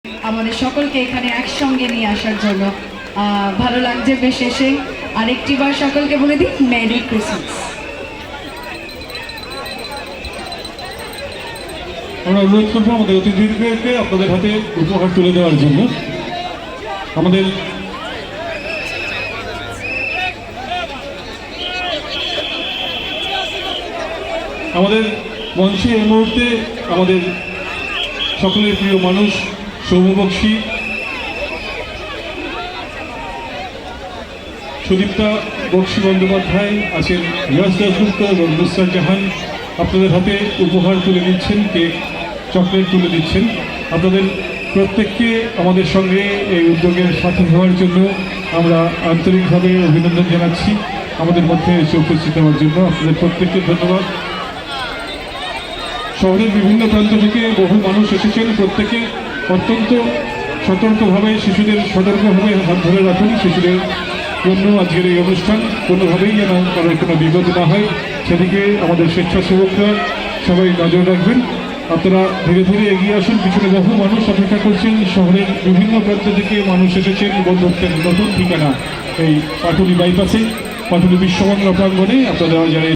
আমাদের সকলকে এখানে একসঙ্গে নিয়ে আসার জন্য ভালো লাগছে বেশ এসে। আরেকটি বার সকলকে বলে দিই মেরি ক্রিসমাস। আমরা অনুরোধ করবো আমাদের অতিথিদেরকে আপনাদের হাতে উপহার তুলে দেওয়ার জন্য। আমাদের মঞ্চে এই মুহূর্তে আমাদের সকলের প্রিয় মানুষ সৌম্য বক্সী, সুদীপ্তা বক্সী বন্দ্যোপাধ্যায় আছেন, রিয়াজ দাশগুপ্ত এবং নুসরাত জাহান আপনাদের হাতে উপহার তুলে দিচ্ছেন, কেক চকলেট তুলে দিচ্ছেন। আপনাদের প্রত্যেককে আমাদের সঙ্গে এই উদ্যোগের সাথে হওয়ার জন্য আমরা আন্তরিকভাবে অভিনন্দন জানাচ্ছি। আমাদের মধ্যে এসে উপস্থিত হওয়ার জন্য আপনাদের প্রত্যেককে ধন্যবাদ। শহরের বিভিন্ন প্রান্ত থেকে বহু মানুষ এসেছেন, প্রত্যেকে অত্যন্ত সতর্কভাবে শিশুদের সতর্কভাবে হাত ধরে রাখুন। শিশুদের জন্য আজকের এই অনুষ্ঠান কোনোভাবেই যেন কারোর কোনো বিপদ না হয় সেদিকে আমাদের স্বেচ্ছাসেবকরা সবাই নজর রাখবেন। আপনারা ধীরে ধীরে এগিয়ে আসুন, পিছনে বহু মানুষ অপেক্ষা করছেন। শহরের বিভিন্ন প্রান্ত থেকে মানুষ এসেছেন বন্ধুত্বের নতুন ঠিকানা এই পাটুলি বাইপাসে, পাটুলি বিশ্ববাংলা প্রাঙ্গণে। আপনারা যারা